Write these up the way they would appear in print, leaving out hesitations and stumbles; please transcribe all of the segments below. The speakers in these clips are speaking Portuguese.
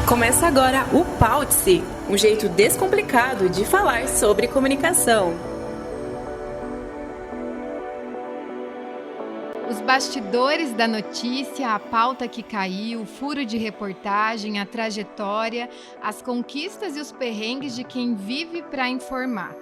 Começa agora o Paute-se, um jeito descomplicado de falar sobre comunicação. Os bastidores da notícia, a pauta que caiu, o furo de reportagem, a trajetória, as conquistas e os perrengues de quem vive para informar.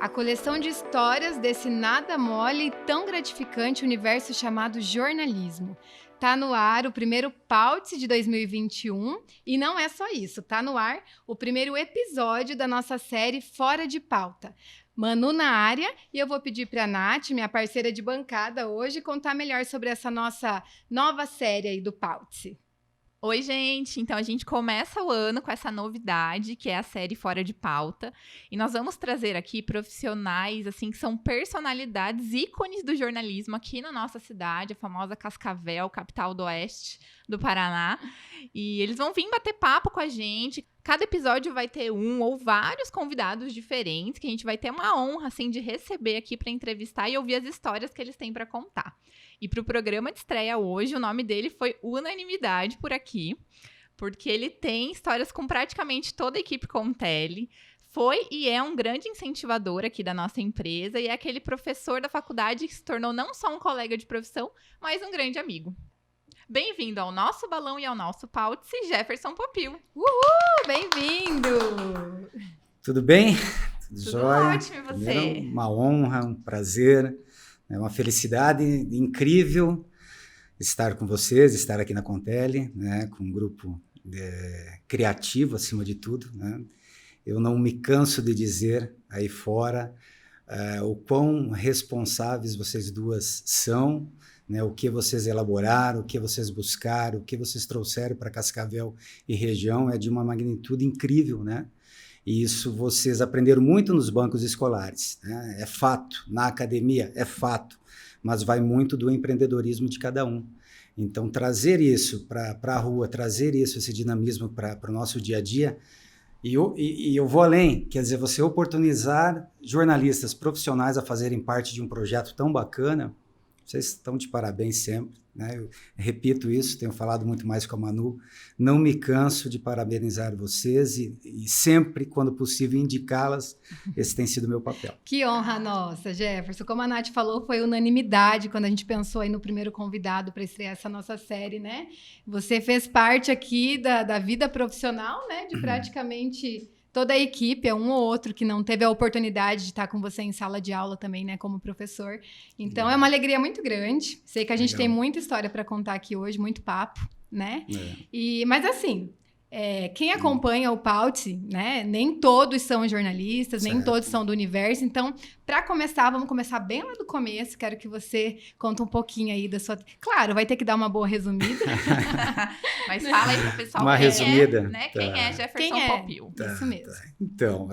A coleção de histórias desse nada mole e tão gratificante universo chamado jornalismo. Tá no ar o primeiro Paute de 2021 e não é só isso, tá no ar o primeiro episódio da nossa série Fora de Pauta. Manu na área, e eu vou pedir para a Nath, minha parceira de bancada hoje, contar melhor sobre essa nossa nova série aí do Paute. Oi, gente! Então, a gente começa o ano com essa novidade, que é a série Fora de Pauta. E nós vamos trazer aqui profissionais, assim, que são personalidades, ícones do jornalismo aqui na nossa cidade, a famosa Cascavel, capital do oeste do Paraná. E eles vão vir bater papo com a gente. Cada episódio vai ter um ou vários convidados diferentes, que a gente vai ter uma honra, assim, de receber aqui para entrevistar e ouvir as histórias que eles têm para contar. E para o programa de estreia hoje, o nome dele foi unanimidade por aqui, porque ele tem histórias com praticamente toda a equipe Contele. Foi e é um grande incentivador aqui da nossa empresa e é aquele professor da faculdade que se tornou não só um colega de profissão, mas um grande amigo. Bem-vindo ao nosso balão e ao nosso Paute-se, Jefferson Popil. Uhul! Bem-vindo! Tudo bem? Tudo jóia? Ótimo, e você? Primeiro, uma honra, um prazer, uma felicidade incrível estar com vocês, estar aqui na Contele, né, com um grupo criativo, acima de tudo, né? Eu não me canso de dizer aí fora o quão responsáveis vocês duas são, né, o que vocês elaboraram, o que vocês buscaram, o que vocês trouxeram para Cascavel e região é de uma magnitude incrível, né? E isso vocês aprenderam muito nos bancos escolares, né? É fato, na academia é fato, mas vai muito do empreendedorismo de cada um. Então, trazer isso para a rua, trazer isso, esse dinamismo para o nosso dia a dia, e eu vou além, quer dizer, você oportunizar jornalistas profissionais a fazerem parte de um projeto tão bacana. Vocês estão de parabéns sempre, né? Eu repito isso, tenho falado muito mais com a Manu, não me canso de parabenizar vocês e sempre, quando possível, indicá-las. Esse tem sido o meu papel. Que honra nossa, Jefferson. Como a Nath falou, foi unanimidade quando a gente pensou aí no primeiro convidado para estrear essa nossa série, né? Você fez parte aqui da vida profissional, né? De praticamente toda a equipe, é um ou outro que não teve a oportunidade de estar com você em sala de aula também, né, como professor. Então, é uma alegria muito grande. Sei que a gente tem muita história para contar aqui hoje, muito papo, né? Mas assim, quem acompanha o Paute, né, nem todos são jornalistas, nem todos são do universo. Então, para começar, vamos começar bem lá do começo. Quero que você conte um pouquinho aí da sua... Claro, vai ter que dar uma boa resumida. Mas fala aí pro pessoal uma resumida. Né? Quem é Jefferson Popil. Isso mesmo. Então,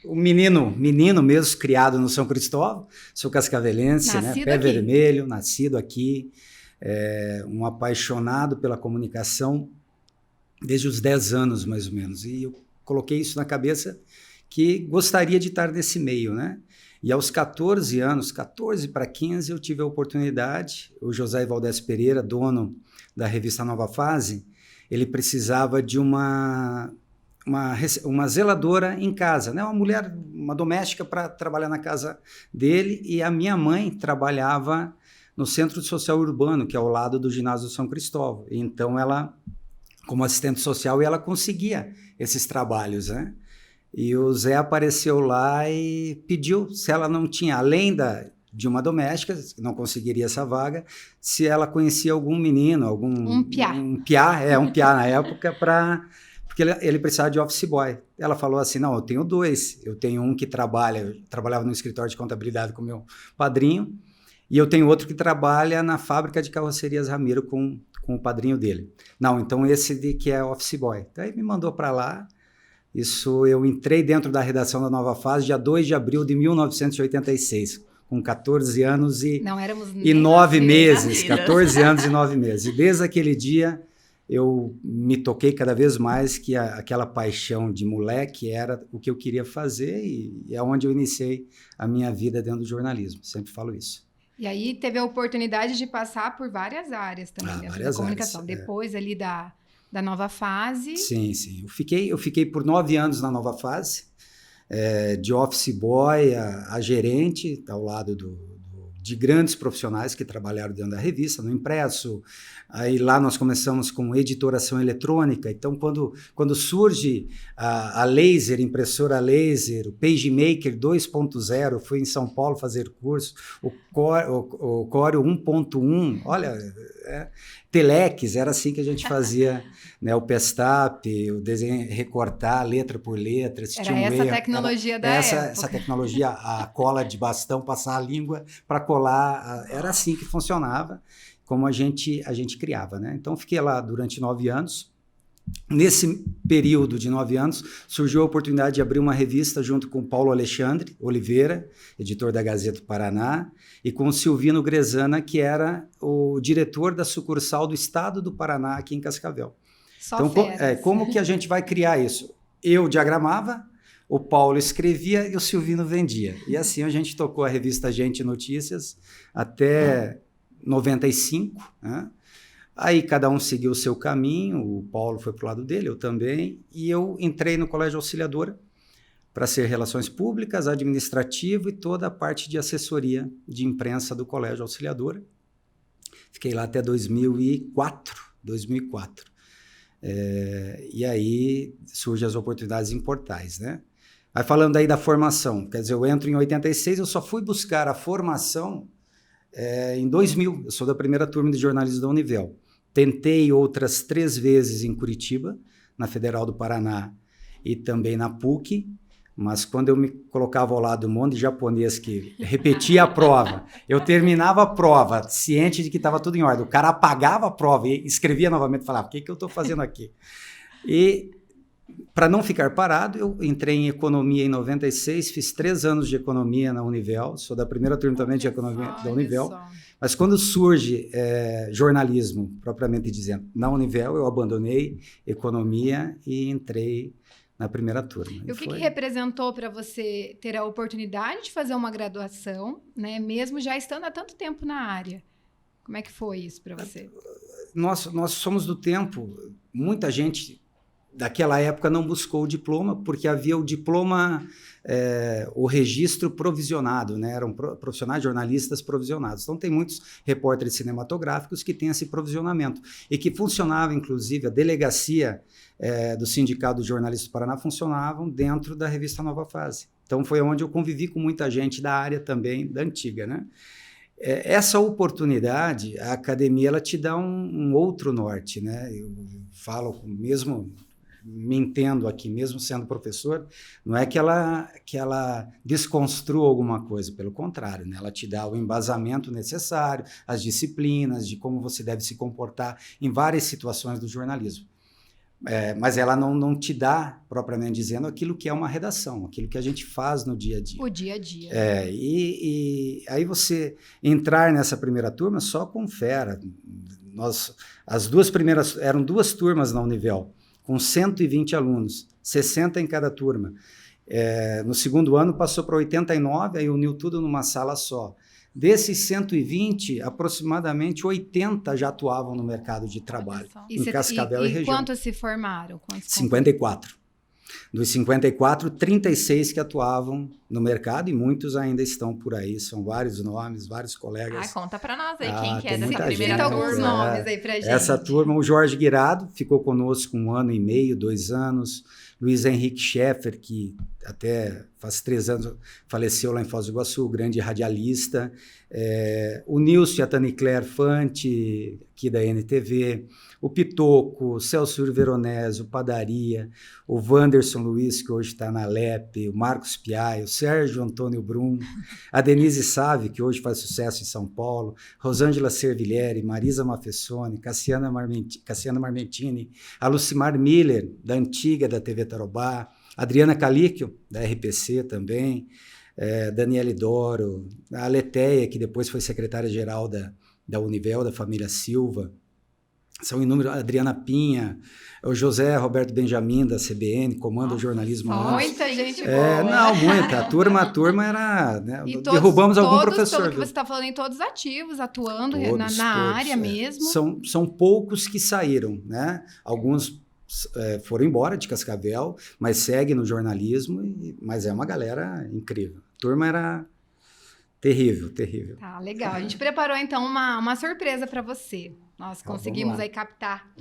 o menino mesmo, criado no São Cristóvão, sou cascavelense, né? Pé vermelho, nascido aqui, um apaixonado pela comunicação desde os 10 anos, mais ou menos. E eu coloquei isso na cabeça que gostaria de estar nesse meio, né? E aos 14 anos, 14 para 15, eu tive a oportunidade, o José Valdez Pereira, dono da revista Nova Fase, ele precisava de uma zeladora em casa, né? Uma mulher, uma doméstica para trabalhar na casa dele, e a minha mãe trabalhava no Centro Social Urbano, que é ao lado do ginásio São Cristóvão. Então, ela, como assistente social, ela conseguia esses trabalhos, né? E o Zé apareceu lá e pediu se ela não tinha, além de uma doméstica, não conseguiria essa vaga, se ela conhecia algum menino, Um piá. Um piá na época, porque ele precisava de office boy. Ela falou assim, não, eu tenho dois. Eu tenho um que trabalhava no escritório de contabilidade com meu padrinho, e eu tenho outro que trabalha na fábrica de carrocerias Ramiro com o padrinho dele. Não, então esse que é office boy. Então ele me mandou para lá. Isso, eu entrei dentro da redação da Nova Fase dia 2 de abril de 1986, com 14 anos e 9 meses. 14 anos e 9 meses. E desde aquele dia eu me toquei cada vez mais que aquela paixão de moleque era o que eu queria fazer, e é onde eu iniciei a minha vida dentro do jornalismo. Sempre falo isso. E aí teve a oportunidade de passar por várias áreas também, da comunicação. Áreas, depois ali da Nova Fase. Sim, sim. Eu fiquei por 9 anos na Nova Fase, de office boy a gerente, ao lado de grandes profissionais que trabalharam dentro da revista, no impresso. Aí lá nós começamos com editoração eletrônica. Então, quando surge a laser, impressora laser, o PageMaker 2.0, fui em São Paulo fazer curso, o Corel 1.1, olha, Telex, era assim que a gente fazia, né, o Pestap, o desenho, recortar letra por letra. Era essa tecnologia da época. Essa tecnologia, a cola de bastão, passar a língua para colar, era assim que funcionava, como a gente criava, né? Então, fiquei lá durante 9 anos. Nesse período de 9 anos, surgiu a oportunidade de abrir uma revista junto com o Paulo Alexandre Oliveira, editor da Gazeta do Paraná, e com o Silvino Grezana, que era o diretor da sucursal do Estado do Paraná aqui em Cascavel. Então, como que a gente vai criar isso? Eu diagramava, o Paulo escrevia e o Silvino vendia. E assim a gente tocou a revista Gente Notícias até 95, né? Aí cada um seguiu o seu caminho, o Paulo foi para o lado dele, eu também, e eu entrei no Colégio Auxiliadora para ser Relações Públicas, Administrativo e toda a parte de assessoria de imprensa do Colégio Auxiliadora. Fiquei lá até 2004. E aí surgem as oportunidades em portais, né? Aí falando aí da formação, quer dizer, eu entro em 86, eu só fui buscar a formação em 2000, eu sou da primeira turma de jornalismo da Univel. Tentei outras 3 vezes em Curitiba, na Federal do Paraná e também na PUC, mas quando eu me colocava ao lado do monte de japonês que repetia a prova, eu terminava a prova ciente de que estava tudo em ordem, o cara apagava a prova e escrevia novamente e falava, o que eu estou fazendo aqui? E para não ficar parado, eu entrei em economia em 96, fiz 3 anos de economia na Univel, sou da primeira turma também de economia da Univel. Mas quando surge jornalismo, propriamente dizendo, na Univel, eu abandonei economia e entrei na primeira turma. E o que representou para você ter a oportunidade de fazer uma graduação, né, mesmo já estando há tanto tempo na área? Como é que foi isso para você? Nós somos do tempo, muita gente daquela época não buscou o diploma, porque havia o diploma, o registro provisionado, né? Eram profissionais jornalistas provisionados. Então, tem muitos repórteres cinematográficos que têm esse provisionamento e que funcionava, inclusive, a delegacia do Sindicato de Jornalistas do Paraná funcionavam dentro da revista Nova Fase. Então, foi onde eu convivi com muita gente da área também, da antiga, né? Essa oportunidade, a academia, ela te dá um outro norte, né? Eu falo mesmo... me entendo aqui, mesmo sendo professor, não é que ela desconstrua alguma coisa, pelo contrário, né? Ela te dá o embasamento necessário, as disciplinas, de como você deve se comportar em várias situações do jornalismo. Mas ela não te dá, propriamente dizendo, aquilo que é uma redação, aquilo que a gente faz no dia a dia. O dia a dia. E aí você entrar nessa primeira turma só confere. As 2 primeiras, eram 2 turmas na Univel, com 120 alunos, 60 em cada turma. No segundo ano passou para 89, aí uniu tudo numa sala só. Desses 120, aproximadamente 80 já atuavam no mercado de trabalho, em Cascavel e região. E quantos se formaram? 54. Dos 54, 36 que atuavam no mercado e muitos ainda estão por aí. São vários nomes, vários colegas. Conta pra nós aí quem que é dessa primeira turma. Alguns nomes aí pra gente. Essa turma, o Jorge Guirado, ficou conosco 1 ano e meio, 2 anos. Luiz Henrique Schaeffer, que até faz 3 anos faleceu lá em Foz do Iguaçu, grande radialista. O Nilson e a Tanicler Fante, aqui da NTV. O Pitoco, o Celso Veronese, o Padaria, o Wanderson Luiz, que hoje está na LEP, o Marcos Piai, o Sérgio Antônio Brum, a Denise Save, que hoje faz sucesso em São Paulo, Rosângela Serviglieri, Marisa Mafessoni, Cassiana Marmentini, a Lucimar Miller, da antiga da TV Tarobá, Adriana Calicchio, da RPC também, Daniele Doro, a Leteia, que depois foi secretária-geral da Univel, da família Silva, São inúmeros, a Adriana Pinha, o José Roberto Benjamin, da CBN, comanda o jornalismo lá. Muita gente boa. Não, muita. A turma era... Né, E derrubamos algum professor. Pelo que você está falando, em todos ativos, atuando Todos, na área mesmo. São poucos que saíram, né? Alguns foram embora de Cascavel, mas seguem no jornalismo, mas é uma galera incrível. A turma era terrível. Tá, legal. A gente preparou, então, uma surpresa para você. Nós conseguimos aí captar,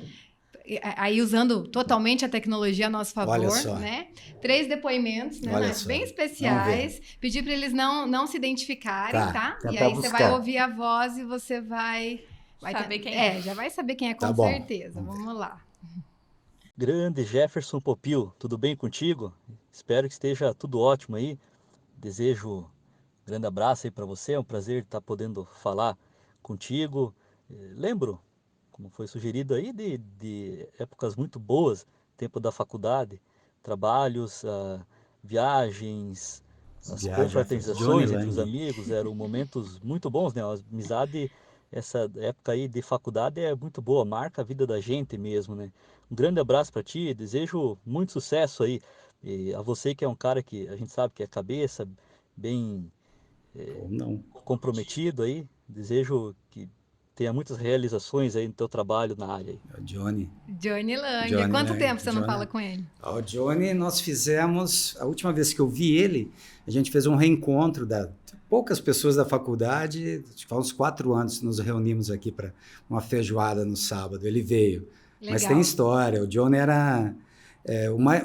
aí usando totalmente a tecnologia a nosso favor, né? 3 depoimentos, né, Nath? Bem especiais. Pedir para eles não se identificarem, tá? E aí você vai ouvir a voz e você vai saber quem é. Já vai saber quem é, com certeza. Vamos lá. Grande Jefferson Popil, tudo bem contigo? Espero que esteja tudo ótimo aí. Desejo um grande abraço aí para você, é um prazer estar podendo falar contigo. Lembro, como foi sugerido aí, de épocas muito boas, tempo da faculdade, trabalhos, viagens, as confraternizações entre os amigos, eram momentos muito bons, né? A amizade, essa época aí de faculdade é muito boa, marca a vida da gente mesmo, né? Um grande abraço para ti, desejo muito sucesso aí, e a você que é um cara que a gente sabe que é cabeça, bem comprometido aí, desejo que tenha muitas realizações aí no teu trabalho na área. O Johnny Lang. Há quanto tempo você não fala com ele? O Johnny, nós fizemos, a última vez que eu vi ele, a gente fez um reencontro de poucas pessoas da faculdade, acho que há uns 4 anos nos reunimos aqui para uma feijoada no sábado, ele veio. Legal. Mas tem história, o Johnny era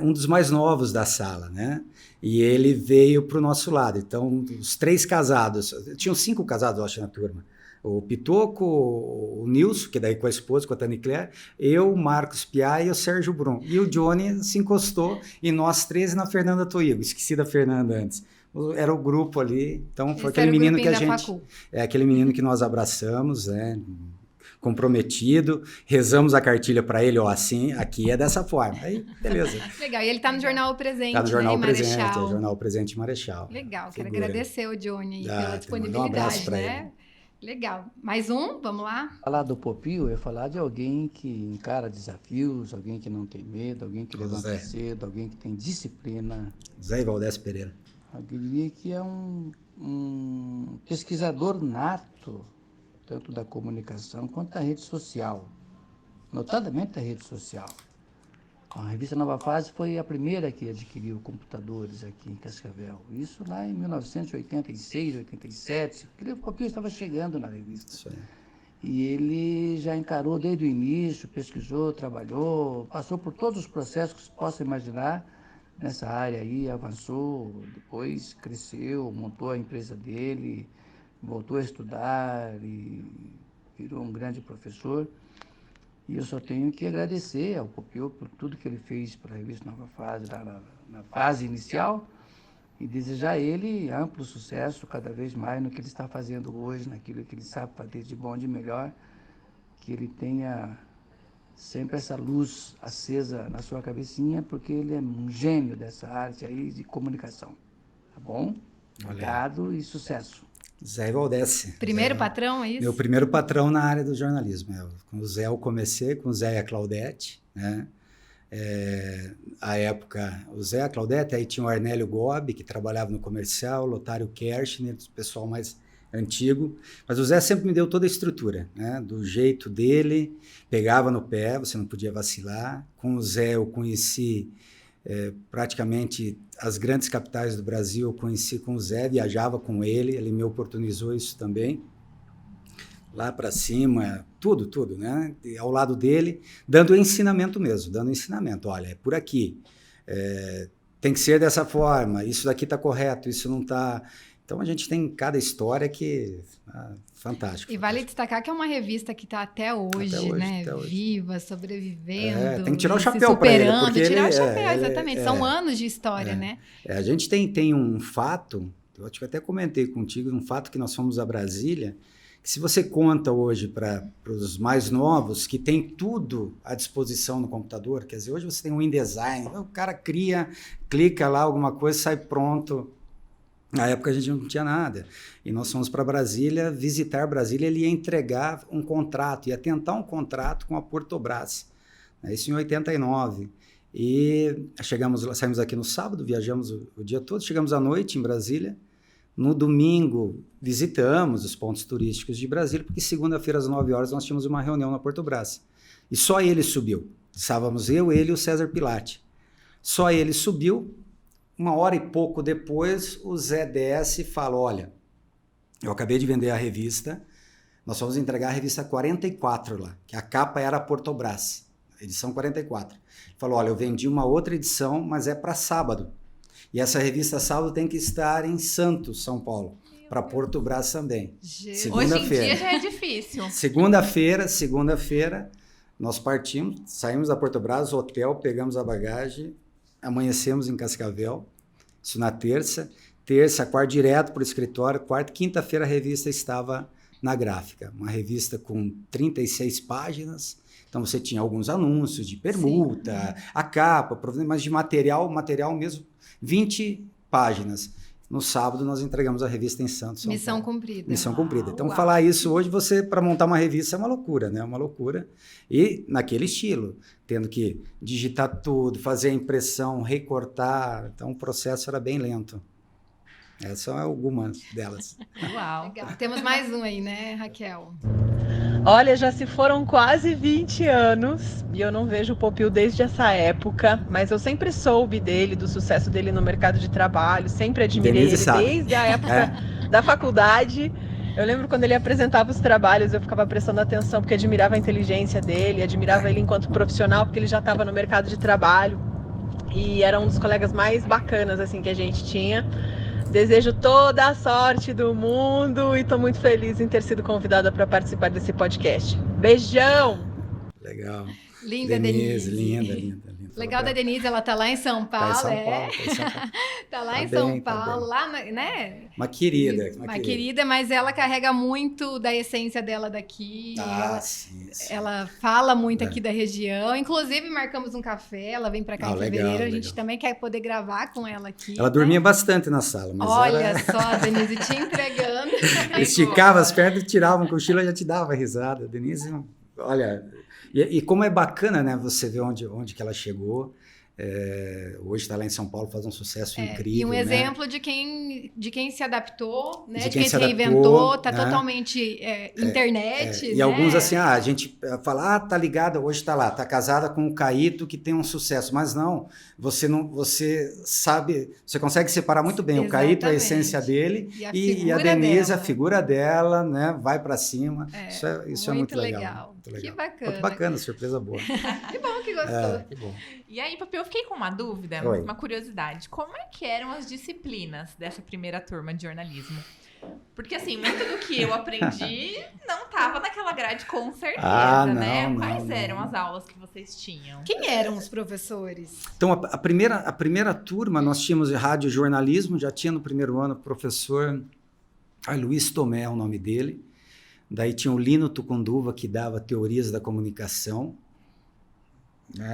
um dos mais novos da sala, né? E ele veio para o nosso lado, então os 3 casados, tinham 5 casados, eu acho, na turma. O Pitoco, o Nilson, que daí com a esposa, com a Tani Claire, eu, o Marcos Piá e o Sérgio Brum. E o Johnny se encostou, e nós 13 na Fernanda Toigo. Esqueci da Fernanda antes. Era o grupo ali, então foi aquele menino que a gente... aquele menino que nós abraçamos, né? Comprometido, rezamos a cartilha para ele, assim, aqui é dessa forma. Aí, beleza. Legal, e ele está no Jornal Presente, Está no Jornal Presente, Marechal. Jornal Presente Marechal. Legal, quero agradecer o Johnny pela disponibilidade, um abraço pra ele. Legal. Mais um? Vamos lá? Falar do Popil é falar de alguém que encara desafios, alguém que não tem medo, alguém que levanta cedo, alguém que tem disciplina. Zé Valdez Pereira. Eu diria que é um pesquisador nato, tanto da comunicação quanto da rede social, notadamente da rede social. A revista Nova Fase foi a primeira que adquiriu computadores aqui em Cascavel. Isso lá em 1986, 87. O Popil estava chegando na revista. Isso aí. E ele já encarou desde o início, pesquisou, trabalhou, passou por todos os processos que se possa imaginar nessa área aí, avançou, depois cresceu, montou a empresa dele, voltou a estudar e virou um grande professor. E eu só tenho que agradecer ao Popil por tudo que ele fez para a revista Nova Fase, na fase inicial, e desejar a ele amplo sucesso cada vez mais no que ele está fazendo hoje, naquilo que ele sabe fazer de bom e de melhor, que ele tenha sempre essa luz acesa na sua cabecinha, porque ele é um gênio dessa arte aí de comunicação. Tá bom? Obrigado e sucesso. Zé Valdez. Primeiro patrão, é isso? Meu primeiro patrão na área do jornalismo. Com o Zé eu comecei, com o Zé e a Claudete, né? A época, o Zé, a Claudete, aí tinha o Arnélio Gobi, que trabalhava no comercial, o Lotário Kershner, o pessoal mais antigo, mas o Zé sempre me deu toda a estrutura, né? Do jeito dele, pegava no pé, você não podia vacilar. Com o Zé eu conheci praticamente as grandes capitais do Brasil, eu conheci com o Zé, viajava com ele me oportunizou isso também, lá para cima, tudo, né? E ao lado dele, dando ensinamento mesmo, olha, é por aqui, tem que ser dessa forma, isso daqui está correto, isso não está... Então, a gente tem cada história que... fantástico. E vale destacar que é uma revista que está até hoje, né? Até hoje. Viva, sobrevivendo. Tem que tirar o chapéu para ele. Porque tirar o chapéu, exatamente. São anos de história, né? A gente tem um fato, eu acho que até comentei contigo, um fato que nós fomos a Brasília, que se você conta hoje para os mais novos, que tem tudo à disposição no computador, quer dizer, hoje você tem um InDesign, o cara cria, clica lá alguma coisa, sai pronto... Na época a gente não tinha nada. E nós fomos para Brasília, visitar Brasília, ele ia entregar um contrato, ia tentar um contrato com a Portobras. Isso em 89. E saímos aqui no sábado, viajamos o dia todo, chegamos à noite em Brasília. No domingo, visitamos os pontos turísticos de Brasília, porque segunda-feira às 9 horas nós tínhamos uma reunião na Portobras. E só ele subiu. Estávamos eu, ele e o César Pilati. Só ele subiu. 1 hora e pouco depois, o Zé desce e fala, olha, eu acabei de vender a revista, nós vamos entregar a revista 44 lá, que a capa era a Portobras, edição 44. Ele falou, olha, eu vendi uma outra edição, mas é para sábado. E essa revista sábado tem que estar em Santos, São Paulo, para Portobras também. Hoje em dia já é difícil. Segunda-feira, nós partimos, saímos da Portobras, hotel, pegamos a bagagem, amanhecemos em Cascavel, isso na terça, quarta, direto para o escritório, quarta, quinta-feira a revista estava na gráfica, uma revista com 36 páginas, então você tinha alguns anúncios de permuta, a capa, mas de material mesmo, 20 páginas. No sábado, nós entregamos a revista em Santos. Missão cumprida. Missão cumprida. Então, falar isso hoje, para montar uma revista é uma loucura, né? Uma loucura. E naquele estilo, tendo que digitar tudo, fazer a impressão, recortar. Então, o processo era bem lento. Essas são algumas delas. Uau. Legal. Temos mais um aí, né, Raquel? Olha, já se foram quase 20 anos e eu não vejo o Popil desde essa época, mas eu sempre soube dele, do sucesso dele no mercado de trabalho, sempre admirei ele desde a época da faculdade. Eu lembro quando ele apresentava os trabalhos, eu ficava prestando atenção porque admirava a inteligência dele, admirava ele enquanto profissional, porque ele já estava no mercado de trabalho e era um dos colegas mais bacanas assim que a gente tinha. Desejo toda a sorte do mundo e estou muito feliz em ter sido convidada para participar desse podcast. Beijão! Legal. Linda, Denise. Linda. Legal da Denise, ela tá lá em São Paulo, Tá lá em São Paulo, lá, né? Uma querida. Uma querida, mas ela carrega muito da essência dela daqui. Sim. Ela fala muito aqui da região. Inclusive, marcamos um café, ela vem pra cá em fevereiro. A gente também quer poder gravar com ela aqui. Ela dormia bastante na sala. Mas olha só, a Denise te entregando. Esticava as pernas e tirava um cochilo e já te dava risada. Denise, olha... E como é bacana, né, você ver onde que ela chegou. Hoje está lá em São Paulo, faz um sucesso incrível. E um né? exemplo de quem se adaptou, né? De quem se adaptou, reinventou, tá né? Totalmente internet. E né? alguns assim, a gente fala, tá ligada, hoje tá lá, tá casada com o Caíto, que tem um sucesso. Mas não, você sabe, você consegue separar muito bem. Exatamente. O Caíto, a essência dele, e a Denise, dela. a figura dela, né? Vai para cima. Isso é muito legal. Muito legal. Que bacana. Muito bacana, surpresa boa. Que bom que gostou. Que bom. E aí, Papi, eu fiquei com uma dúvida, Oi. uma curiosidade. Como é que eram as disciplinas dessa primeira turma de jornalismo? Porque, assim, muito do que eu aprendi não estava naquela grade, com certeza, né? Quais eram as aulas que vocês tinham? Quem eram os professores? Então, a primeira turma, nós tínhamos rádio jornalismo, já tinha no primeiro ano o professor Luiz Tomé, é o nome dele. Daí tinha o Lino Tucunduva, que dava teorias da comunicação.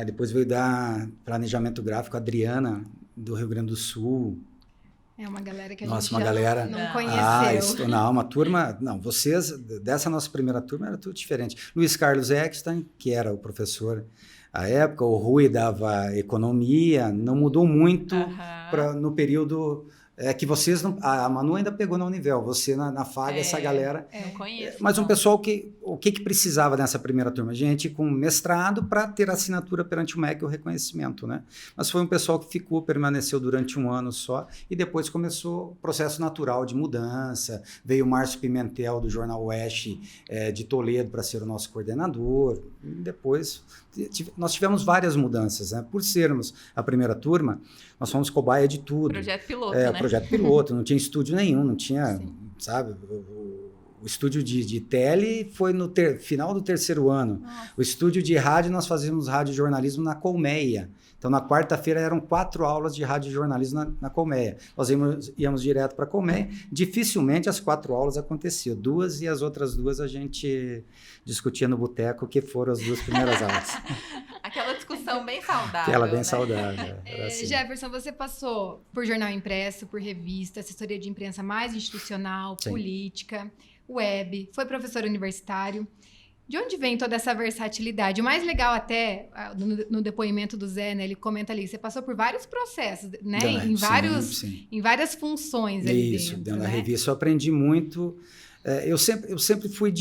Depois veio dar planejamento gráfico a Adriana, do Rio Grande do Sul. É uma galera que a Nossa, gente uma já galera... não conheceu. Uma turma... Não, vocês, dessa nossa primeira turma, era tudo diferente. Luiz Carlos Eckstein, que era o professor à época, o Rui dava economia, não mudou muito no período... que vocês não... A Manu ainda pegou na Univel, você na FAG, essa galera... Não conheço. Mas um pessoal o que precisava nessa primeira turma? Gente com mestrado para ter assinatura perante o MEC e o reconhecimento, né? Mas foi um pessoal que permaneceu durante um ano só, e depois começou o processo natural de mudança. Veio o Márcio Pimentel, do Jornal Oeste, de Toledo, para ser o nosso coordenador. E depois, nós tivemos várias mudanças, né? Por sermos a primeira turma, nós fomos cobaia de tudo. Projeto piloto, né? Projeto piloto, não tinha estúdio nenhum, não tinha, sabe, o estúdio de tele foi no final do terceiro ano. Nossa. O estúdio de rádio, nós fazíamos rádio jornalismo na Colmeia. Então, na quarta-feira eram 4 aulas de rádio jornalismo na Colmeia. Nós íamos direto para a Colmeia. Dificilmente as 4 aulas aconteciam. 2 e as outras 2 a gente discutia no boteco, que foram as 2 primeiras aulas. Aquela discussão bem saudável. Aquela bem né? saudável. Era assim. Jefferson, você passou por jornal impresso, por revista, assessoria de imprensa mais institucional, Sim. política, web, foi professor universitário. De onde vem toda essa versatilidade? O mais legal até, no depoimento do Zé, né, ele comenta ali, você passou por vários processos, né? Em várias funções ali Isso, dentro, dentro da né? revista eu aprendi muito. Eu sempre fui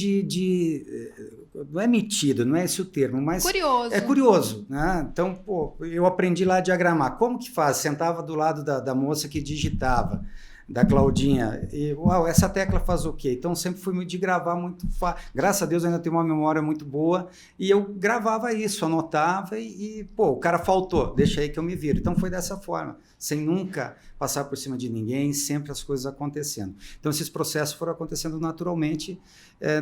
não é metido, não é esse o termo, mas... Curioso. É curioso, né? Então, pô, eu aprendi lá a diagramar. Como que faz? Sentava do lado da moça que digitava, da Claudinha, e uau, essa tecla faz o quê? Então sempre fui de gravar muito fácil. Graças a Deus ainda tenho uma memória muito boa e eu gravava isso, anotava e pô, o cara faltou, deixa aí que eu me viro. Então foi dessa forma, sem nunca passar por cima de ninguém, sempre as coisas acontecendo. Então esses processos foram acontecendo naturalmente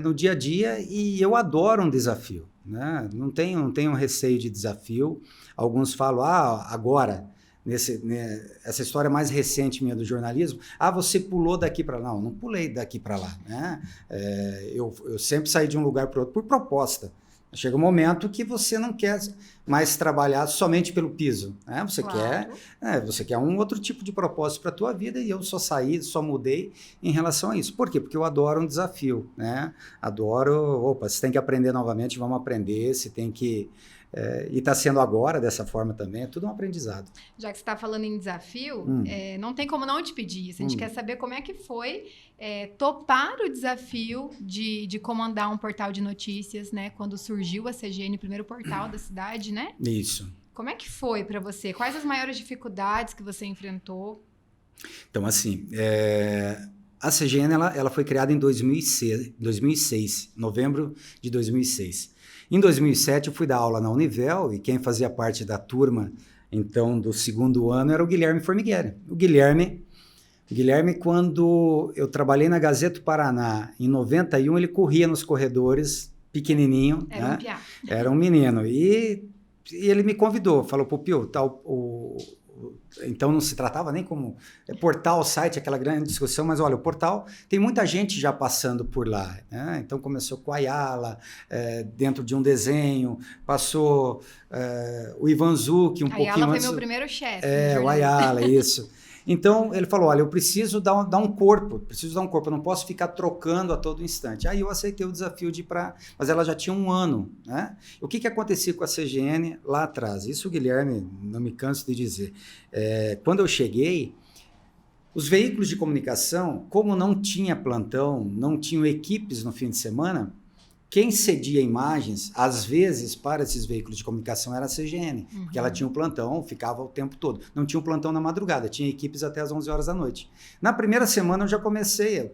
no dia a dia e eu adoro um desafio, né? Não tenho receio de desafio. Alguns falam, agora... essa história mais recente minha do jornalismo, você pulou daqui para lá. Não pulei daqui para lá, né? Eu sempre saí de um lugar para outro por proposta. Chega um momento que você não quer mais trabalhar somente pelo piso, né? Você quer um outro tipo de propósito para a tua vida e eu só mudei em relação a isso. Por quê? Porque eu adoro um desafio, né? Você tem que aprender novamente, vamos aprender, você tem que... e está sendo agora dessa forma também, é tudo um aprendizado. Já que você está falando em desafio, não tem como não te pedir isso. A gente quer saber como é que foi topar o desafio de comandar um portal de notícias, né? Quando surgiu a CGN, o primeiro portal da cidade, né? Isso. Como é que foi para você? Quais as maiores dificuldades que você enfrentou? Então, assim, a CGN ela foi criada em 2006, novembro de 2006. Em 2007, eu fui dar aula na Univel e quem fazia parte da turma, então, do segundo ano era o Guilherme Formigueri. O Guilherme, quando eu trabalhei na Gazeta do Paraná, em 91, ele corria nos corredores, pequenininho. Era um piá. Era um menino. E ele me convidou, falou, Popio, então não se tratava nem como portal, site, aquela grande discussão, mas olha, o portal tem muita gente já passando por lá, né? Então começou com a Ayala, dentro de um desenho, passou o Ivan Zucchi um pouquinho antes. Ayala foi meu primeiro chefe. O Ayala, isso. Então ele falou, olha, eu preciso dar um corpo, eu não posso ficar trocando a todo instante. Aí eu aceitei o desafio de ir para... Mas ela já tinha um ano, né? O que acontecia com a CGN lá atrás? Isso o Guilherme, não me canso de dizer. Quando eu cheguei, os veículos de comunicação, como não tinha plantão, não tinham equipes no fim de semana, quem cedia imagens, às vezes, para esses veículos de comunicação era a CGN, porque ela tinha um plantão, ficava o tempo todo. Não tinha um plantão na madrugada, tinha equipes até as 11 horas da noite. Na primeira semana eu já comecei,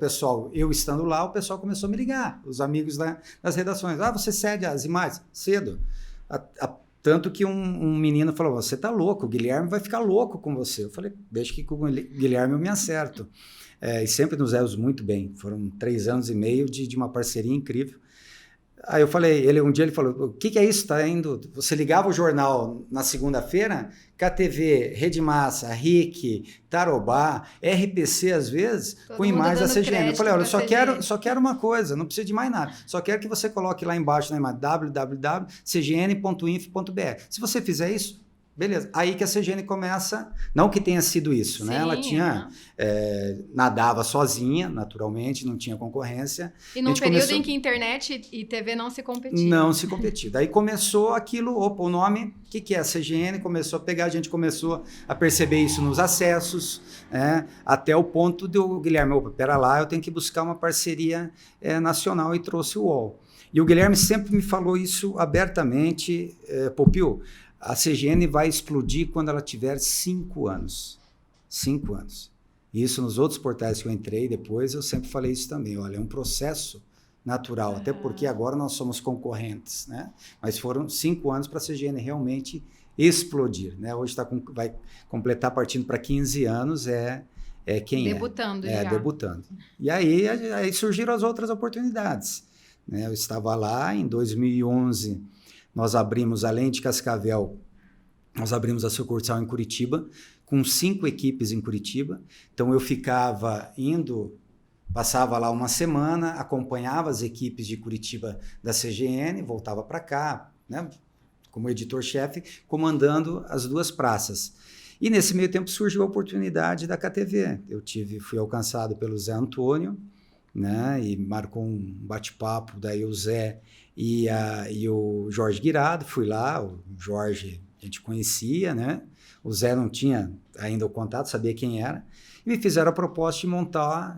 eu estando lá, o pessoal começou a me ligar, os amigos das redações. Você cede as imagens? Cedo. Tanto que um menino falou, você tá louco, o Guilherme vai ficar louco com você. Eu falei, deixa que com o Guilherme eu me acerto. E sempre nos demos muito bem. Foram 3 anos e meio de uma parceria incrível. Aí eu falei, um dia ele falou, o que é isso? Tá indo? Você ligava o jornal na segunda-feira, KTV, Rede Massa, RIC, Tarobá, RPC às vezes, com imagens da CGN. Eu falei, olha, eu só quero uma coisa, não preciso de mais nada. Só quero que você coloque lá embaixo na imagem www.cgn.inf.br. Se você fizer isso, beleza. Aí que a CGN começa, não que tenha sido isso, né? Ela tinha, nadava sozinha, naturalmente, não tinha concorrência. E num período em que internet e TV não se competiam. Não se competia. Daí começou aquilo, o nome, o que é a CGN? Começou a pegar, a gente começou a perceber isso nos acessos, até o ponto do Guilherme, pera lá, eu tenho que buscar uma parceria nacional e trouxe o UOL. E o Guilherme sempre me falou isso abertamente, Popio, a CGN vai explodir quando ela tiver 5 anos. 5 anos. Isso nos outros portais que eu entrei depois, eu sempre falei isso também. Olha, é um processo natural, até porque agora nós somos concorrentes, né? Mas foram 5 anos para a CGN realmente explodir, né? Hoje vai completar partindo para 15 anos, debutando já. Debutando. E aí surgiram as outras oportunidades, né? Eu estava lá em 2011, nós abrimos, além de Cascavel, nós abrimos a sucursal em Curitiba, com 5 equipes em Curitiba. Então eu passava lá uma semana, acompanhava as equipes de Curitiba da CGN, voltava para cá, né? como editor-chefe, comandando as 2 praças. E nesse meio tempo surgiu a oportunidade da KTV. Fui alcançado pelo Zé Antônio, né, e marcou um bate-papo, daí o Zé e o Jorge Guirado. Fui lá, o Jorge a gente conhecia, né? O Zé não tinha ainda o contato, sabia quem era, e me fizeram a proposta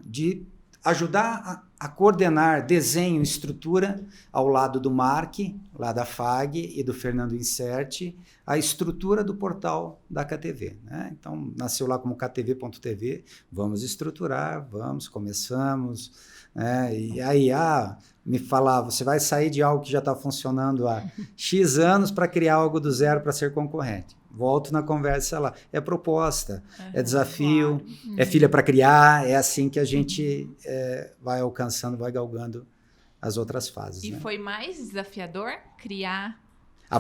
de ajudar a coordenar desenho e estrutura ao lado do Mark, lá da FAG, e do Fernando Inserti, a estrutura do portal da KTV, né? Então, nasceu lá como ktv.tv, vamos estruturar, começamos, né? E aí, me falava, você vai sair de algo que já está funcionando há X anos para criar algo do zero para ser concorrente. Volto na conversa lá. É proposta, é desafio, claro. É filha para criar, é assim que a gente vai alcançando, vai galgando as outras fases. E né? foi mais desafiador criar...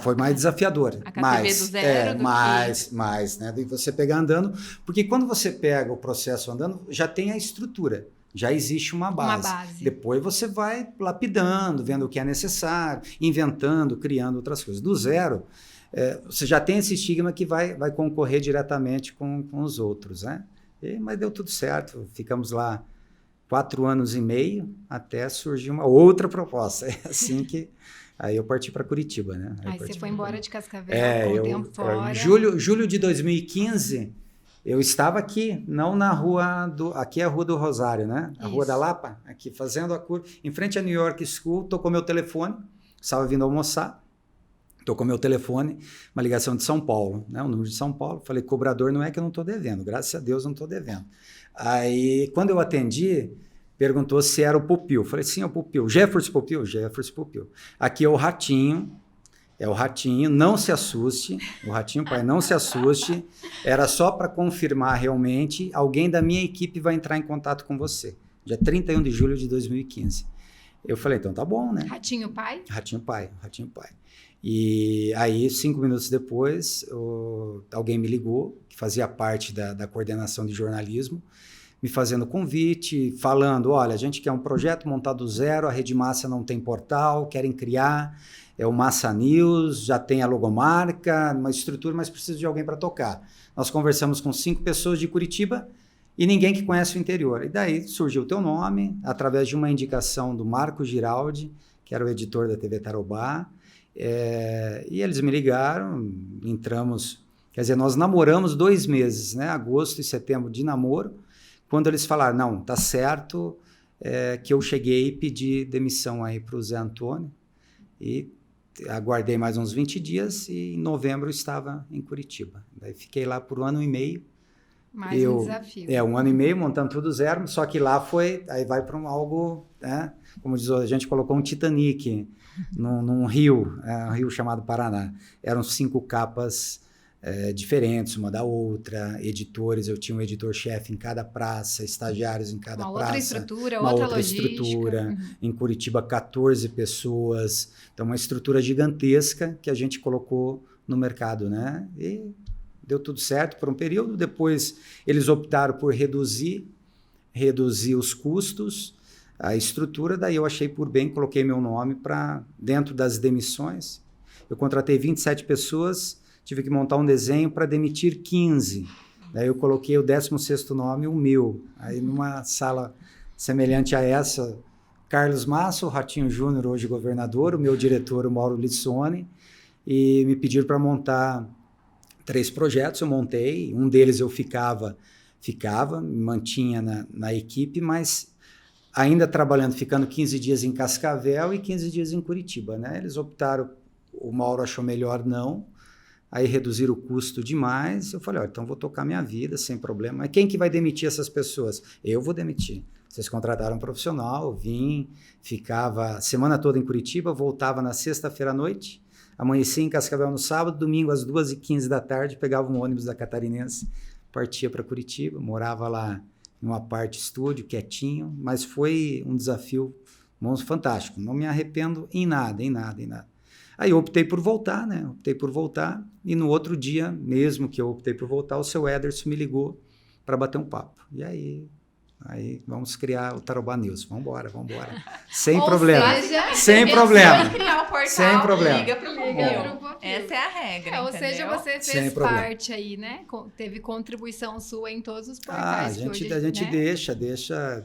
foi mais desafiador. A KTV do zero mais, né? E você pegar andando, porque quando você pega o processo andando, já tem a estrutura. Já existe uma base. Depois você vai lapidando, vendo o que é necessário, inventando, criando outras coisas. Do zero, você já tem esse estigma que vai concorrer diretamente com os outros, né? Mas deu tudo certo. Ficamos lá 4 anos e meio até surgir uma outra proposta. É assim que... Aí eu parti para Curitiba, né? Aí você foi embora de Cascavel, ficou tempo fora. Em julho de 2015... Eu estava aqui, não na rua aqui é a Rua do Rosário, né? A Rua da Lapa, aqui fazendo a curva, em frente à New York School, tocou meu telefone, estava vindo almoçar, tocou meu telefone, uma ligação de São Paulo, né? Um número de São Paulo, falei, cobrador não é que eu não estou devendo, graças a Deus não estou devendo. Aí, quando eu atendi, perguntou se era o Pupil, falei, sim, é o Pupil, Jefferson Pupil, aqui é o Ratinho, não se assuste, o Ratinho, pai, não se assuste, era só para confirmar realmente, alguém da minha equipe vai entrar em contato com você, dia 31 de julho de 2015. Eu falei, então tá bom, né? Ratinho pai. E aí, 5 minutos depois, alguém me ligou, que fazia parte da coordenação de jornalismo, me fazendo convite, falando, olha, a gente quer um projeto montado do zero, a Rede Massa não tem portal, querem criar... É o Massa News, já tem a logomarca, uma estrutura, mas precisa de alguém para tocar. Nós conversamos com 5 pessoas de Curitiba e ninguém que conhece o interior. E daí surgiu o teu nome, através de uma indicação do Marco Giraldi, que era o editor da TV Tarobá. E eles me ligaram, entramos... Quer dizer, nós namoramos 2 meses, né? Agosto e setembro de namoro. Quando eles falaram, não, tá certo, que eu cheguei e pedi demissão aí para o Zé Antônio. E aguardei mais uns 20 dias e em novembro eu estava em Curitiba. Daí fiquei lá por 1 ano e meio. Mais um desafio. 1 ano e meio, montando tudo do zero, só que lá aí vai para algo, né? Como diz, a gente colocou um Titanic num rio, um rio chamado Paraná. Eram 5 capas diferentes, uma da outra, editores, eu tinha um editor-chefe em cada praça, estagiários em cada praça. Uma outra estrutura. Uhum. Em Curitiba, 14 pessoas. Então, uma estrutura gigantesca que a gente colocou no mercado, né? E deu tudo certo por um período. Depois, eles optaram por reduzir os custos, a estrutura. Daí, eu achei por bem, coloquei meu nome para dentro das demissões. Eu contratei 27 pessoas, tive que montar um desenho para demitir 15. Daí eu coloquei o 16º nome, o meu. Aí numa sala semelhante a essa, Carlos Massa, o Ratinho Júnior, hoje governador, o meu diretor, o Mauro Lissone, e me pediram para montar 3 projetos, eu montei. Um deles eu ficava, me mantinha na equipe, mas ainda trabalhando, ficando 15 dias em Cascavel e 15 dias em Curitiba, né? Eles optaram, o Mauro achou melhor não, aí reduziram o custo demais. Eu falei, olha, então vou tocar minha vida sem problema. Mas quem que vai demitir essas pessoas? Eu vou demitir. Vocês contrataram um profissional, vim, ficava a semana toda em Curitiba, voltava na sexta-feira à noite, amanhecia em Cascavel no sábado, domingo às 2h15 da tarde, pegava um ônibus da Catarinense, partia para Curitiba, morava lá em uma parte estúdio, quietinho, mas foi um desafio fantástico. Não me arrependo em nada. Aí eu optei por voltar, né? E no outro dia, mesmo que eu optei por voltar, o seu Ederson me ligou para bater um papo. E aí Aí vamos criar o Tarobá News. Vamos embora. Sem Ou problema. seja, Sem problema. Criar o portal, Sem problema. liga pro Popil. Essa é a regra, ou entendeu? seja, você Sem fez problema. parte aí, né? Teve contribuição sua em todos os A portais. que gente, hoje, a gente né? deixa.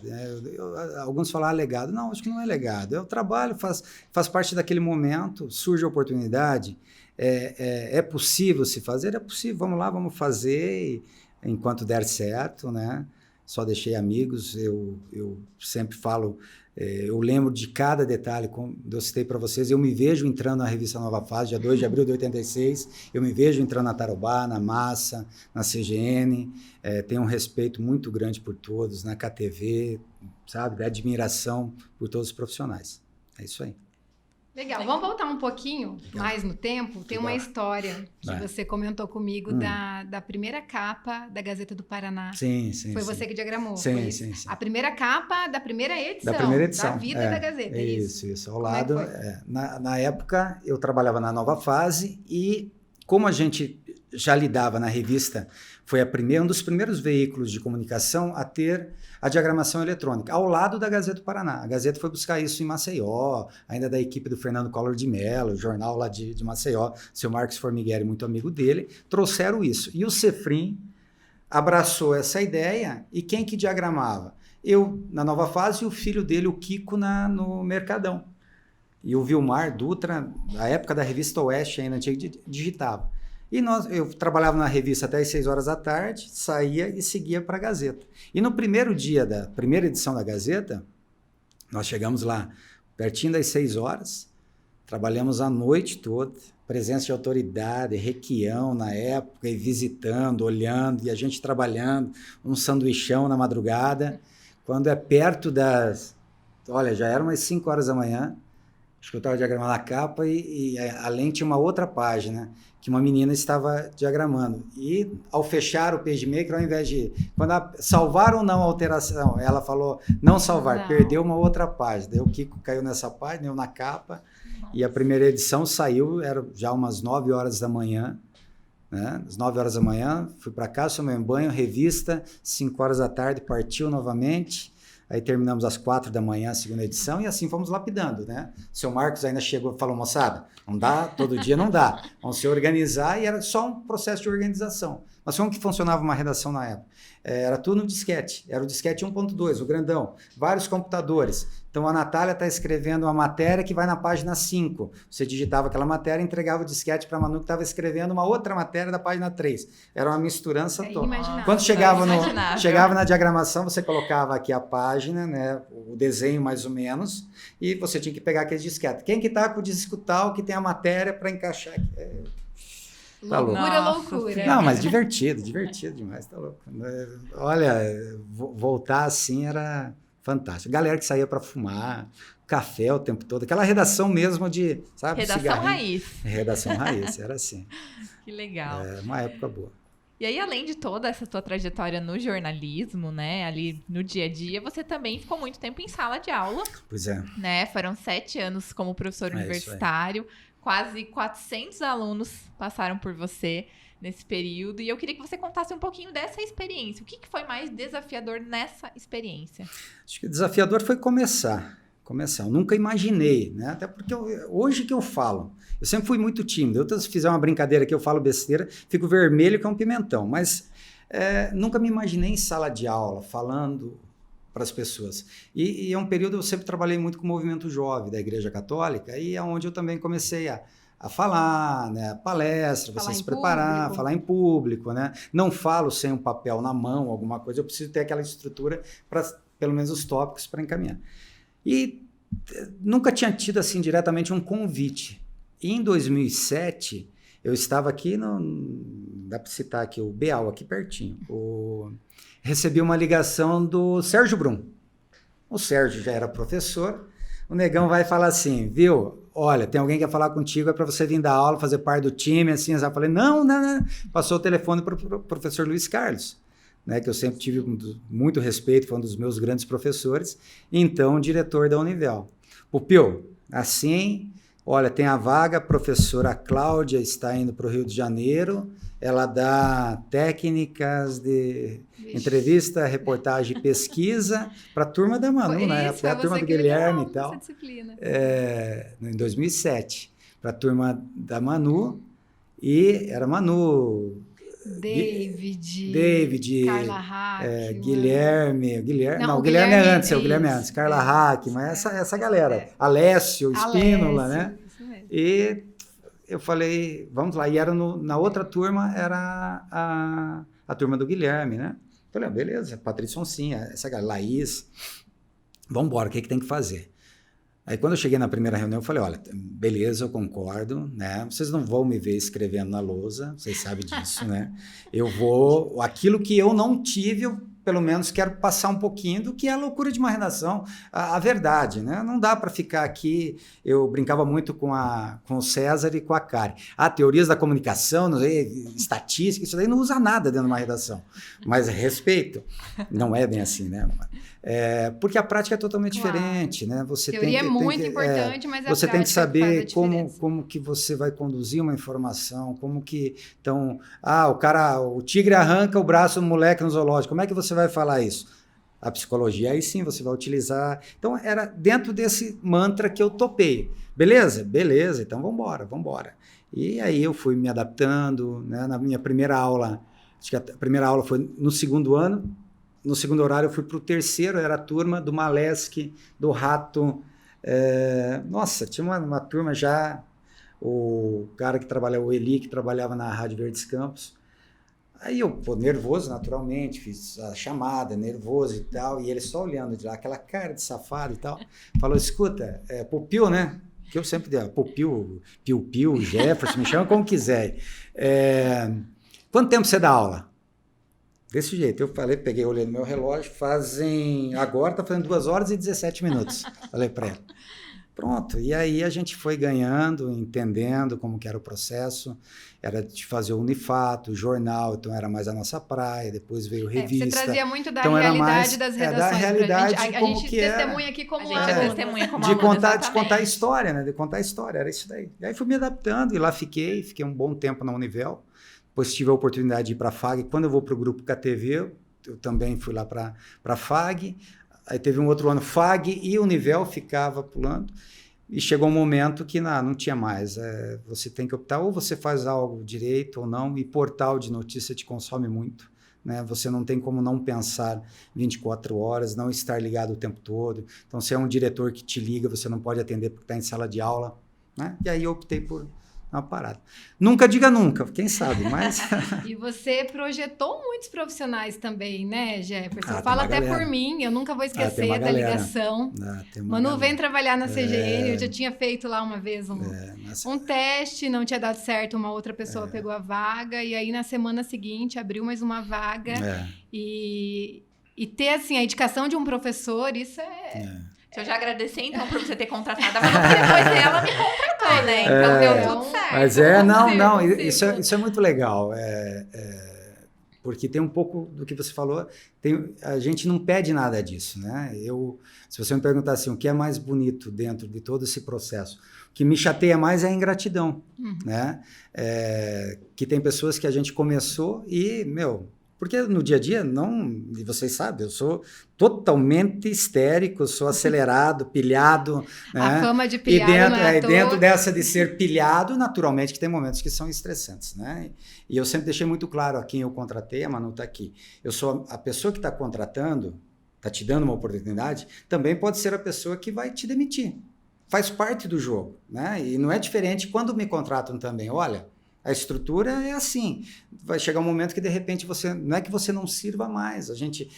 Alguns falam legado. Não, acho que não é legado. Eu trabalho, faz parte daquele momento, surge a oportunidade. É possível se fazer? É possível. Vamos lá, vamos fazer enquanto der certo, né? Só deixei amigos. Eu sempre falo. Eu lembro de cada detalhe, como eu citei para vocês, eu me vejo entrando na revista Nova Fase, dia 2 de abril de 86, eu me vejo entrando na Tarobá, na Massa, na CGN, tenho um respeito muito grande por todos, na KTV, sabe, admiração por todos os profissionais. É isso aí. Legal, vamos voltar um pouquinho mais no tempo. Tem uma história que Vai. você comentou comigo da primeira capa da Gazeta do Paraná. Sim. Foi você que diagramou. Sim, foi isso? sim. A primeira capa da primeira edição. Da primeira edição. Da vida da Gazeta, Isso. Ao Como é lado, que foi? na época, eu trabalhava na Nova Fase e como a gente já lidava na revista, foi um dos primeiros veículos de comunicação a ter a diagramação eletrônica, ao lado da Gazeta do Paraná. A Gazeta foi buscar isso em Maceió, ainda da equipe do Fernando Collor de Mello, o jornal lá de Maceió, seu Marcos Formigueri, muito amigo dele, trouxeram isso. E o Cefrim abraçou essa ideia, e quem que diagramava? Eu, na Nova Fase, e o filho dele, o Kiko, no Mercadão. E o Vilmar Dutra, na época da revista Oeste, ainda antiga, digitava. E eu trabalhava na revista até as 6 horas da tarde, saía e seguia para a Gazeta. E no primeiro dia da primeira edição da Gazeta, nós chegamos lá pertinho das 6 horas, trabalhamos a noite toda, presença de autoridade, requião na época, e visitando, olhando, e a gente trabalhando, um sanduichão na madrugada. Quando é perto Olha, já eram umas 5 horas da manhã, acho que eu estava diagramando a capa e além tinha uma outra página que uma menina estava diagramando. E ao fechar o PageMaker, ao invés de... salvar ou não a alteração, ela falou não salvar, perdeu uma outra página. Daí o Kiko caiu nessa página, eu na capa. E a primeira edição saiu, era já umas 9 horas da manhã. Né? Às 9 horas da manhã, fui para casa, tomei um banho, revista, 5 horas da tarde, partiu novamente. Aí terminamos às 4 da manhã a segunda edição e assim fomos lapidando, né? O seu Marcos ainda chegou e falou, moçada, não dá, todo dia não dá. Vamos se organizar, e era só um processo de organização. Mas como que funcionava uma redação na época? Era tudo no disquete, era o disquete 1.2, o grandão, vários computadores. Então a Natália está escrevendo uma matéria que vai na página 5. Você digitava aquela matéria e entregava o disquete para a Manu que estava escrevendo uma outra matéria da página 3. Era uma misturança toda. Quando chegava na diagramação, você colocava aqui a página, né, o desenho mais ou menos, e você tinha que pegar aquele disquete. Quem que está com o disco tal que tem a matéria para encaixar aqui? Tá Loucura. Não, mas divertido demais, tá louco. Olha, voltar assim era fantástico. Galera que saía para fumar, café o tempo todo, aquela redação mesmo de, sabe, Redação raiz. Redação raiz, era assim. Que legal. Uma época boa. E aí, além de toda essa tua trajetória no jornalismo, né, ali no dia a dia, você também ficou muito tempo em sala de aula. Pois é. Né? Foram 7 anos como professor universitário. Quase 400 alunos passaram por você nesse período. E eu queria que você contasse um pouquinho dessa experiência. O que foi mais desafiador nessa experiência? Acho que o desafiador foi começar. Eu nunca imaginei, né? Até porque hoje que eu falo, eu sempre fui muito tímido. Eu, se fizer uma brincadeira aqui, eu falo besteira, fico vermelho que é um pimentão. Mas nunca me imaginei em sala de aula, falando para as pessoas. E é um período, eu sempre trabalhei muito com o movimento jovem da Igreja Católica, e é onde eu também comecei a falar, né? Palestra, você se preparar, falar em público, né? Não falo sem um papel na mão, alguma coisa, eu preciso ter aquela estrutura para, pelo menos, os tópicos para encaminhar. E nunca tinha tido, assim, diretamente um convite. E em 2007, eu estava aqui, dá para citar aqui, o Beal, aqui pertinho, recebi uma ligação do Sérgio Brum. O Sérgio já era professor, o negão vai falar assim, viu, olha, tem alguém que quer falar contigo, é para você vir dar aula, fazer parte do time, assim, eu falei, não. Passou o telefone para o professor Luiz Carlos, né, que eu sempre tive muito respeito, foi um dos meus grandes professores, então diretor da Univel. Popil, assim, olha, tem a vaga, a professora Cláudia está indo para o Rio de Janeiro, ela dá técnicas de Entrevista, reportagem, pesquisa para a turma da Manu, né? Para a turma do Guilherme e tal. Em 2007. Para a turma da Manu, e era Manu... David, Carla Hack, Guilherme é antes, o Guilherme é antes, Carla Hack, mas essa galera, Alessio, Espínola, né? Isso mesmo. E eu falei, vamos lá, e era na outra turma, era a turma do Guilherme, né? Falei, beleza, Patrícia Sonsinha, essa galera, Laís, vamos embora, o que tem que fazer? Aí quando eu cheguei na primeira reunião, eu falei, olha, beleza, eu concordo, né? Vocês não vão me ver escrevendo na lousa, vocês sabem disso, né? Aquilo que eu não tive, eu pelo menos quero passar um pouquinho do que é a loucura de uma redação, a verdade, né? Não dá para ficar aqui, eu brincava muito com o César e com a Kari. Teorias da comunicação, não sei, estatística, isso daí não usa nada dentro de uma redação, mas respeito, não é bem assim, né? Porque a prática é totalmente diferente, né? Você teoria é muito importante, mas você tem que saber como que você vai conduzir uma informação, como que... Então, o tigre arranca o braço do moleque no zoológico, como é que você vai falar isso? A psicologia, aí sim você vai utilizar. Então, era dentro desse mantra que eu topei. Beleza? Beleza, então vamos embora. E aí eu fui me adaptando, né? Na minha primeira aula, acho que a primeira aula foi no segundo ano. No segundo horário eu fui para o terceiro, era a turma do Malesc, do Rato. Nossa, tinha uma turma já, o cara que trabalhava, o Eli, que trabalhava na Rádio Verdes Campos. Aí eu, nervoso naturalmente, fiz a chamada, nervoso e tal, e ele só olhando de lá, aquela cara de safado e tal, falou, escuta, Pupil, né? Que eu sempre dei, Pupil, Piu-Piu, Jefferson, me chama como quiser. Quanto tempo você dá aula? Desse jeito, eu falei, olhei no meu relógio, agora está fazendo 2 horas e 17 minutos, falei para ela. Pronto, e aí a gente foi ganhando, entendendo como que era o processo, era de fazer o Unifato, o jornal, então era mais a nossa praia, depois veio revista. Você trazia muito da então realidade das redações. Da realidade, a gente testemunha aqui como de contar a história, né? De contar a história, era isso daí. E aí fui me adaptando, e lá fiquei um bom tempo na Univel. Depois tive a oportunidade de ir para a FAG. Quando eu vou para o grupo KTV, eu também fui lá para a FAG. Aí teve um outro ano FAG e Univel, ficava pulando. E chegou um momento que não tinha mais. Você tem que optar, ou você faz algo direito ou não, e portal de notícia te consome muito. Né? Você não tem como não pensar 24 horas, não estar ligado o tempo todo. Então, se é um diretor que te liga, você não pode atender porque está em sala de aula. Né? E aí eu optei por uma parada. Nunca diga nunca, quem sabe, mas... E você projetou muitos profissionais também, né, Jefferson? Fala até por mim, eu nunca vou esquecer da ligação. Manu, vem trabalhar na CGN, eu já tinha feito lá uma vez um teste, não tinha dado certo, uma outra pessoa pegou a vaga, e aí na semana seguinte abriu mais uma vaga, e ter, assim, a indicação de um professor, isso Deixa eu já agradecer, então, por você ter contratado a Manu, porque depois ela me contratou, né? Então deu tudo certo. Mas isso é muito legal. Porque tem um pouco do que você falou, a gente não pede nada disso, né? Se você me perguntar assim, o que é mais bonito dentro de todo esse processo, o que me chateia mais é a ingratidão, né? Que tem pessoas que a gente começou e, porque no dia a dia, e vocês sabem, eu sou totalmente histérico, sou acelerado, pilhado. Né? A fama de pilhado dentro dessa de ser pilhado, naturalmente que tem momentos que são estressantes. Né? E eu sempre deixei muito claro a quem eu contratei, a Manu está aqui. Eu sou a pessoa que está contratando, está te dando uma oportunidade, também pode ser a pessoa que vai te demitir. Faz parte do jogo. Né? E não é diferente quando me contratam também. Olha, a estrutura é assim. Vai chegar um momento que, de repente, não é que você não sirva mais. A gente...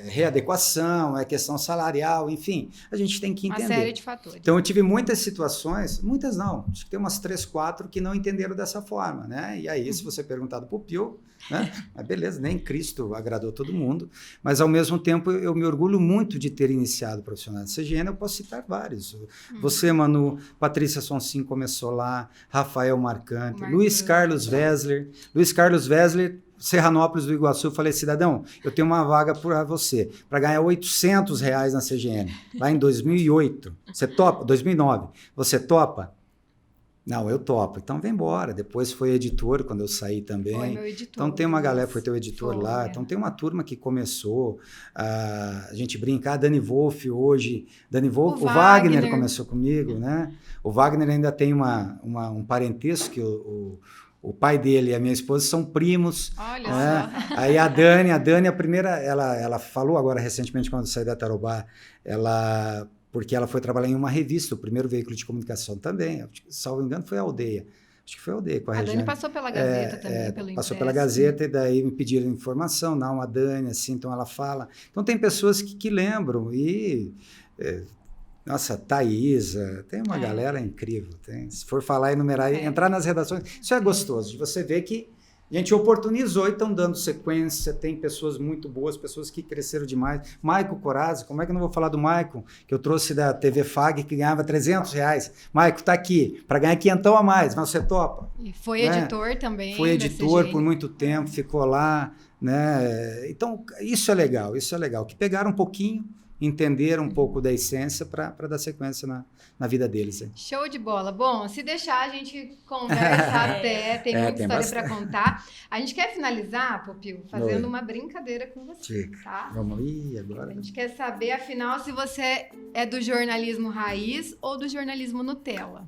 readequação, questão salarial, enfim, a gente tem que entender. Uma série de fatores. Então, eu tive muitas situações, muitas não, acho que tem umas 3, 4 que não entenderam dessa forma, né? E aí, se você perguntar do Pupil, né? Beleza, nem Cristo agradou todo mundo, mas, ao mesmo tempo, eu me orgulho muito de ter iniciado o profissional de CGN, eu posso citar vários. Você, Manu, Patrícia Sonsin começou lá, Rafael Marcante, Luiz Carlos Wessler, Serranópolis do Iguaçu, eu falei, cidadão, eu tenho uma vaga para você, para ganhar R$800 na CGN, lá em 2008. Você topa? 2009. Você topa? Não, eu topo. Então, vem embora. Depois foi editor, quando eu saí também. Foi meu editor. Então, tem uma galera, foi teu editor lá. é. Então, tem uma turma que começou. A gente brinca, a Dani Wolff hoje. Dani Wolff, o Wagner começou comigo, né? O Wagner ainda tem um parentesco, que o pai dele e a minha esposa são primos. Olha só. Aí a Dani, a primeira, ela falou agora recentemente, quando saiu da Tarobá, porque ela foi trabalhar em uma revista, o primeiro veículo de comunicação também, salvo engano, foi a Aldeia. Acho que foi a Aldeia com a Regiane. Dani passou pela Gazeta também, pelo Passou impresso. pela Gazeta e daí me pediram informação, não, a Dani, assim, então ela fala. Então tem pessoas que lembram e... nossa, Thaísa, tem uma galera incrível. Se for falar e enumerar, entrar nas redações, isso é gostoso, de você ver que a gente oportunizou e estão dando sequência, tem pessoas muito boas, pessoas que cresceram demais. Maico Corazzi, como é que eu não vou falar do Maico, que eu trouxe da TV FAG, que ganhava R$300. Maico, tá aqui, para ganhar 500 a mais, mas você topa. E foi editor também. Foi editor por muito tempo, ficou lá, né? Então, isso é legal, que pegaram um pouquinho, entenderam um pouco da essência para dar sequência na vida deles. Hein? Show de bola. Bom, se deixar, a gente conversa até, tem muita história para contar. A gente quer finalizar, Popil, fazendo uma brincadeira com você, tá? Vamos ir agora. A gente quer saber, afinal, se você é do jornalismo raiz ou do jornalismo Nutella.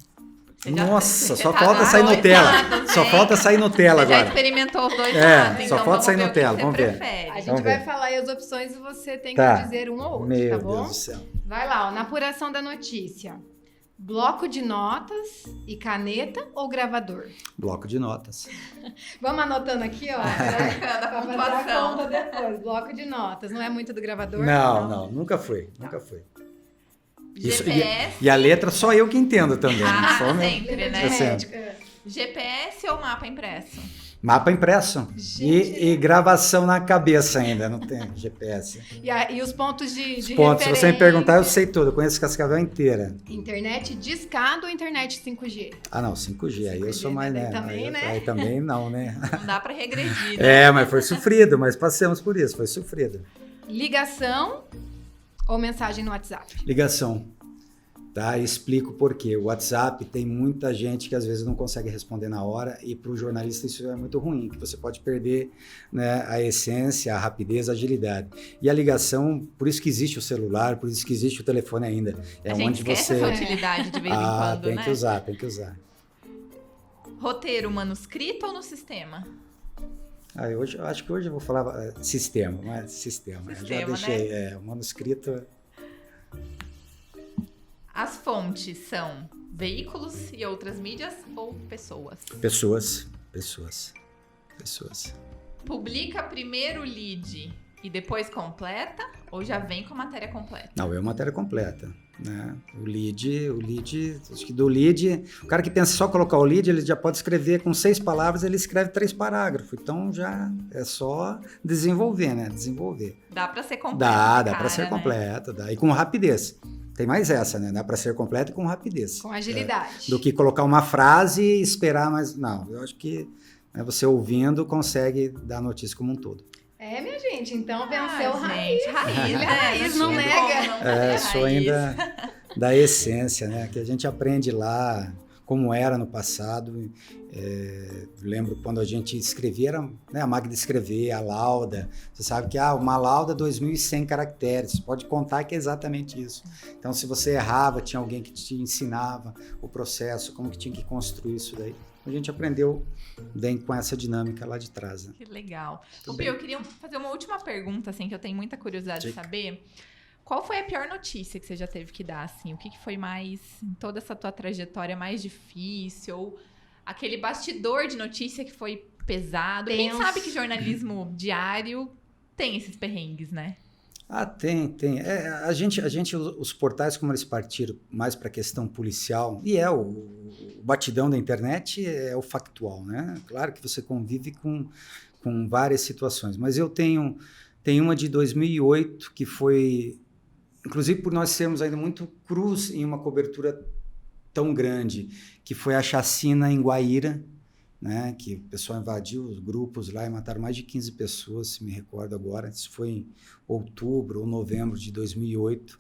Nossa, só falta sair Nutella. Só falta sair Nutella agora. Já experimentou os dois lados, só falta sair Nutella, vamos ver. A gente vai falar aí as opções e você tem que dizer um ou outro, tá bom? Meu Deus do céu. Vai lá, na apuração da notícia. Bloco de notas e caneta ou gravador? Bloco de notas. Vamos anotando aqui, ó. Da pontuação. Conta depois. Bloco de notas. Não é muito do gravador? Não, nunca foi. GPS. E a letra só eu que entendo também. Sempre, né? Sempre. GPS ou mapa impresso? Mapa impresso. E gravação na cabeça ainda, não tem GPS. E os pontos de pontos, se você me perguntar, eu sei tudo. Eu conheço Cascavel inteira. Internet discada ou internet 5G? Ah, não, 5G. Aí eu sou mais, né? Também, né? Aí também não, né? Não dá para regredir, né? Mas foi sofrido, mas passamos por isso, foi sofrido. Ligação ou mensagem no WhatsApp? Ligação. Tá? Explico por quê. O WhatsApp tem muita gente que às vezes não consegue responder na hora e para o jornalista isso é muito ruim, que você pode perder, né, a essência, a rapidez, a agilidade. E a ligação, por isso que existe o celular, por isso que existe o telefone ainda. É a onde gente esquece essa utilidade de vez em quando, tem né? que usar. Roteiro manuscrito ou no sistema? Eu acho que hoje eu vou falar sistema. Eu já deixei, né? O manuscrito... As fontes são veículos e outras mídias ou pessoas? Pessoas. Publica primeiro o lead e depois completa ou já vem com a matéria completa? Não, é matéria completa, né? O lead, acho que do lead, o cara que pensa só colocar o lead, ele já pode escrever com 6 palavras, ele escreve 3 parágrafos, então já é só desenvolver, né? Dá para ser completo. Dá para ser completo, dá. E com rapidez. Tem mais essa, né? Dá para ser completo e com rapidez. Com agilidade. Do que colocar uma frase e esperar mais. Não, eu acho que você ouvindo consegue dar a notícia como um todo. Minha gente, então venceu o Raiz. Raiz, não nega. Sou ainda da essência, né? Que a gente aprende lá como era no passado. Lembro quando a gente escrevia, era, né, a máquina de escrever, a lauda. Você sabe que uma lauda 2.100 caracteres, você pode contar que é exatamente isso. Então, se você errava, tinha alguém que te ensinava o processo, como que tinha que construir isso daí. A gente aprendeu bem com essa dinâmica lá de trás. Né? Que legal. Eu queria fazer uma última pergunta, assim, que eu tenho muita curiosidade de saber. Qual foi a pior notícia que você já teve que dar, assim? O que foi mais, em toda essa tua trajetória, mais difícil? Ou aquele bastidor de notícia que foi pesado? Quem sabe que jornalismo diário tem esses perrengues, né? Tem. A gente, os portais, como eles partiram mais para a questão policial, e o batidão da internet é o factual, né? Claro que você convive com várias situações, mas eu tenho uma de 2008 que foi, inclusive por nós sermos ainda muito crus em uma cobertura tão grande, que foi a chacina em Guaíra, né, que o pessoal invadiu os grupos lá e mataram mais de 15 pessoas, se me recordo agora. Isso foi em outubro ou novembro de 2008.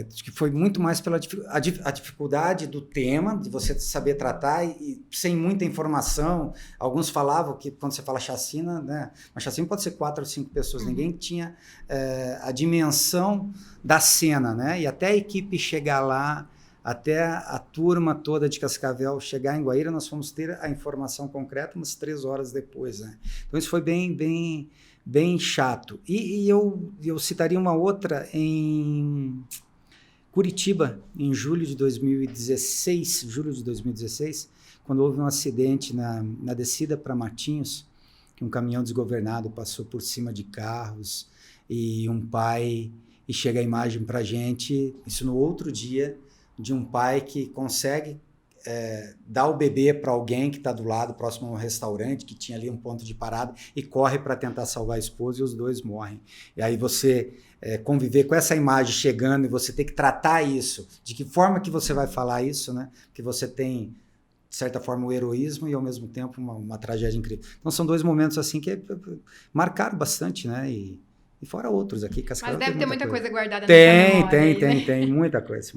Acho que foi muito mais pela a dificuldade do tema, de você saber tratar e sem muita informação. Alguns falavam que quando você fala chacina, né, uma chacina pode ser 4 ou 5 pessoas, ninguém tinha a dimensão da cena, né? E até a equipe chegar lá, até a turma toda de Cascavel chegar em Guaíra, nós fomos ter a informação concreta umas 3 horas depois, né? Então isso foi bem chato. E eu citaria uma outra em Curitiba, em julho de 2016, quando houve um acidente na descida para Matinhos, que um caminhão desgovernado passou por cima de carros e um pai, e chega a imagem para a gente, isso no outro dia, de um pai que consegue dá o bebê para alguém que está do lado, próximo a um restaurante, que tinha ali um ponto de parada, e corre para tentar salvar a esposa, e os dois morrem. E aí você conviver com essa imagem chegando, e você ter que tratar isso, de que forma que você vai falar isso, né? Porque você tem, de certa forma, o heroísmo e, ao mesmo tempo, uma tragédia incrível. Então, são 2 momentos assim que marcaram bastante, né? E fora outros aqui. Cascavel. Mas deve ter muita coisa guardada nessa memória. Tem, muita coisa.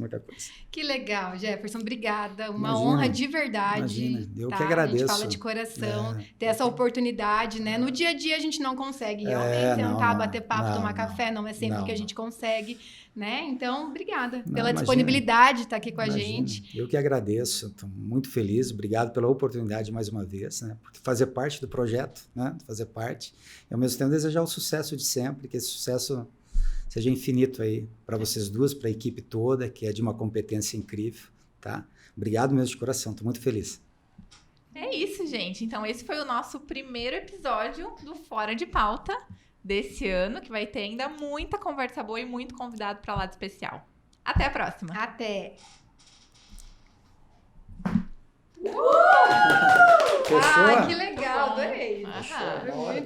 Que legal, Jefferson, obrigada. Uma honra de verdade. Imagina, eu que agradeço. A gente fala de coração, ter essa oportunidade, né? No dia a dia a gente não consegue realmente sentar, bater papo, tomar café, não é sempre que a gente consegue, né? Então, obrigada pela disponibilidade de estar aqui com a gente. Eu que agradeço, estou muito feliz, obrigado pela oportunidade mais uma vez, né? Por fazer parte do projeto, né? Fazer parte, e ao mesmo tempo desejar o sucesso de sempre, que esse sucesso seja infinito aí para vocês duas, para a equipe toda, que é de uma competência incrível, tá? Obrigado mesmo de coração, estou muito feliz. É isso, gente. Então, esse foi o nosso primeiro episódio do Fora de Pauta desse ano, que vai ter ainda muita conversa boa e muito convidado para lá de especial. Até a próxima. Até. Fechou? Que legal, adorei. Fechou,